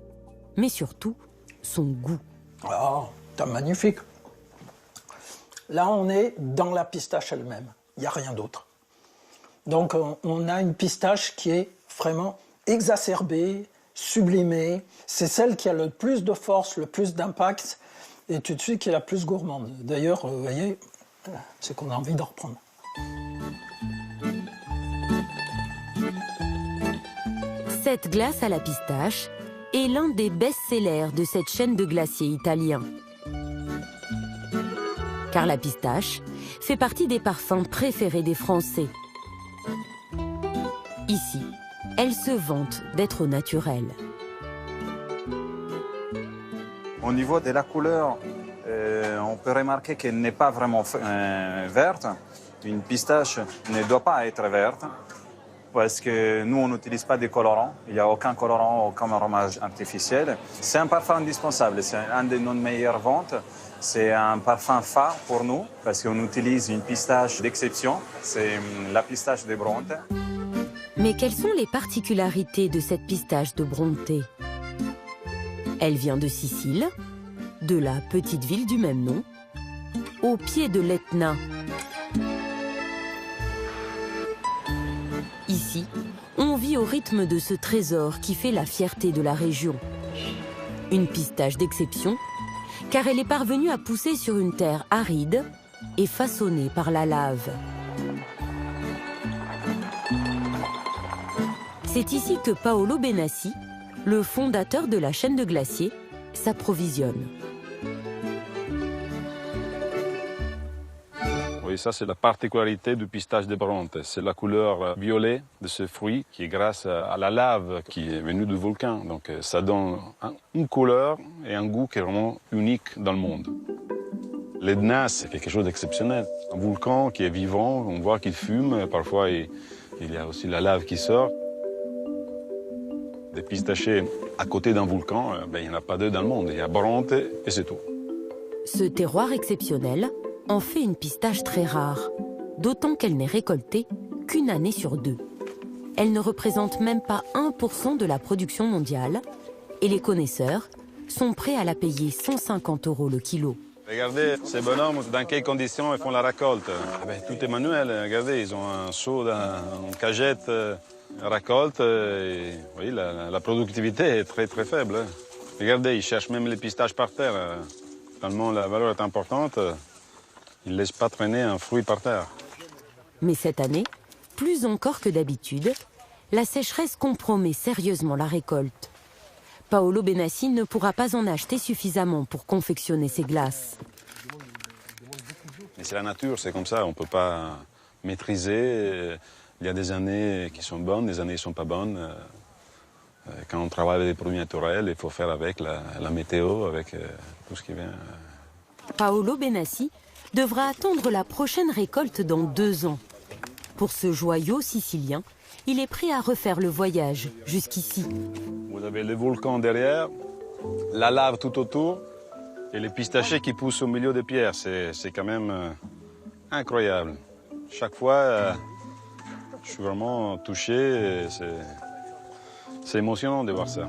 [SPEAKER 1] mais surtout, son goût.
[SPEAKER 20] Oh, c'est magnifique. Là, on est dans la pistache elle-même. Il n'y a rien d'autre. Donc, on a une pistache qui est vraiment exacerbée, sublimée. C'est celle qui a le plus de force, le plus d'impact, et tout de suite qui est la plus gourmande. D'ailleurs, vous voyez, c'est qu'on a envie d'en reprendre.
[SPEAKER 1] Cette glace à la pistache est l'un des best-sellers de cette chaîne de glaciers italiens. Car la pistache fait partie des parfums préférés des Français. Ici, elle se vante d'être naturelle.
[SPEAKER 21] Au niveau de la couleur, on peut remarquer qu'elle n'est pas vraiment verte. Une pistache ne doit pas être verte. Parce que nous, on n'utilise pas de colorants. Il n'y a aucun colorant, aucun aromage artificiel. C'est un parfum indispensable. C'est un de nos meilleures ventes. C'est un parfum phare pour nous parce qu'on utilise une pistache d'exception. C'est la pistache de Bronte.
[SPEAKER 1] Mais quelles sont les particularités de cette pistache de Bronte? Elle vient de Sicile, de la petite ville du même nom, au pied de l'Etna. Ici, on vit au rythme de ce trésor qui fait la fierté de la région. Une pistache d'exception, car elle est parvenue à pousser sur une terre aride et façonnée par la lave. C'est ici que Paolo Benassi, le fondateur de la chaîne de glaciers, s'approvisionne.
[SPEAKER 22] Oui, ça c'est la particularité du pistache de Bronte. C'est la couleur violet de ce fruit qui est grâce à la lave qui est venue du volcan. Donc ça donne une couleur et un goût qui est vraiment unique dans le monde. L'Etna, c'est quelque chose d'exceptionnel. Un volcan qui est vivant, on voit qu'il fume, parfois il y a aussi la lave qui sort. Des pistachers à côté d'un volcan, il n'y en a pas deux dans le monde. Il y a Bronte et c'est tout.
[SPEAKER 1] Ce terroir exceptionnel en fait une pistache très rare, d'autant qu'elle n'est récoltée qu'une année sur 2. Elle ne représente même pas 1% de la production mondiale et les connaisseurs sont prêts à la payer 150 € le kilo.
[SPEAKER 22] Regardez ces bonhommes, dans quelles conditions ils font la récolte. Tout est manuel, regardez, ils ont un seau, une cagette, récolte. Et, oui, la productivité est très très faible. Regardez, ils cherchent même les pistaches par terre. Tellement la valeur est importante. Ils ne laissent pas traîner un fruit par terre.
[SPEAKER 1] Mais cette année, plus encore que d'habitude, la sécheresse compromet sérieusement la récolte. Paolo Benassi ne pourra pas en acheter suffisamment pour confectionner ses glaces.
[SPEAKER 22] Mais c'est la nature, c'est comme ça, on ne peut pas maîtriser. Il y a des années qui sont bonnes, des années qui ne sont pas bonnes. Quand on travaille avec des produits naturels, il faut faire avec la météo, avec tout ce qui vient.
[SPEAKER 1] Paolo Benassi devra attendre la prochaine récolte dans 2 ans. Pour ce joyau sicilien, il est prêt à refaire le voyage jusqu'ici.
[SPEAKER 22] Vous avez les volcans derrière, la lave tout autour et les pistachets qui poussent au milieu des pierres. C'est quand même incroyable. Chaque fois, je suis vraiment touché. C'est émotionnant de voir ça.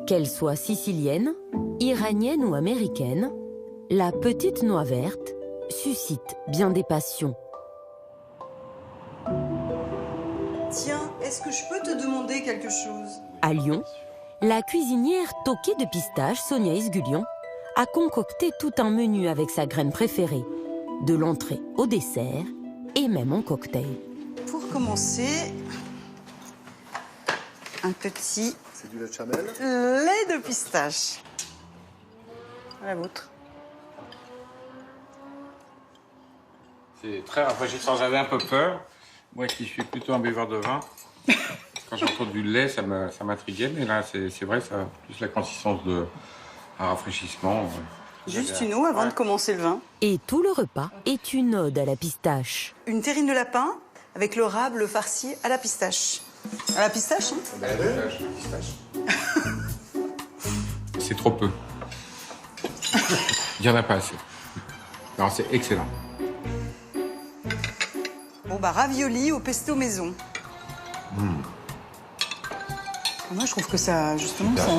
[SPEAKER 1] Qu'elle soit sicilienne, iranienne ou américaine, la petite noix verte suscite bien des passions.
[SPEAKER 2] Tiens, est-ce que je peux te demander quelque chose?
[SPEAKER 1] À Lyon, la cuisinière toquée de pistache, Sonia Isgulian, a concocté tout un menu avec sa graine préférée, de l'entrée au dessert et même en cocktail.
[SPEAKER 2] Pour commencer, un petit
[SPEAKER 5] C'est du lait de chamel.
[SPEAKER 2] lait de pistache. À la vôtre.
[SPEAKER 12] C'est très rafraîchissant. J'avais un peu peur. Moi qui suis plutôt un buveur de vin, quand j'entends du lait, ça m'intriguait. Mais là, c'est vrai, ça a plus la consistance d'un rafraîchissement.
[SPEAKER 2] Juste une eau avant de commencer le vin.
[SPEAKER 1] Et tout le repas est une ode à la pistache.
[SPEAKER 2] Une terrine de lapin avec le rable farci à la pistache. À la pistache, hein?
[SPEAKER 12] À la pistache. C'est trop peu. Il n'y en a pas assez. Non, c'est excellent.
[SPEAKER 2] Bon, bah, ravioli au pesto maison. Moi, je trouve que ça, justement, ça...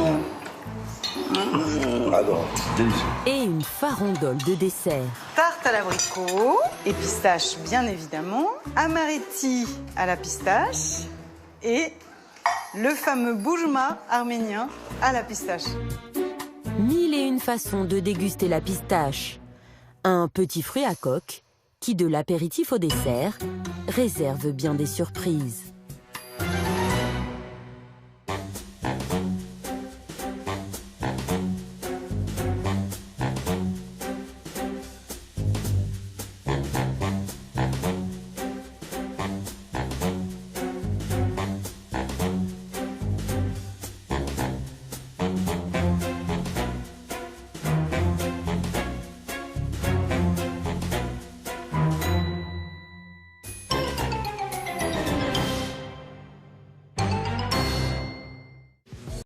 [SPEAKER 5] Délicieux.
[SPEAKER 1] Et une farandole de dessert.
[SPEAKER 2] Tarte à l'abricot et pistache, bien évidemment. Amaretti à la pistache et le fameux boujma arménien à la pistache.
[SPEAKER 1] 1001 façons de déguster la pistache. Un petit fruit à coque qui, de l'apéritif au dessert, réserve bien des surprises.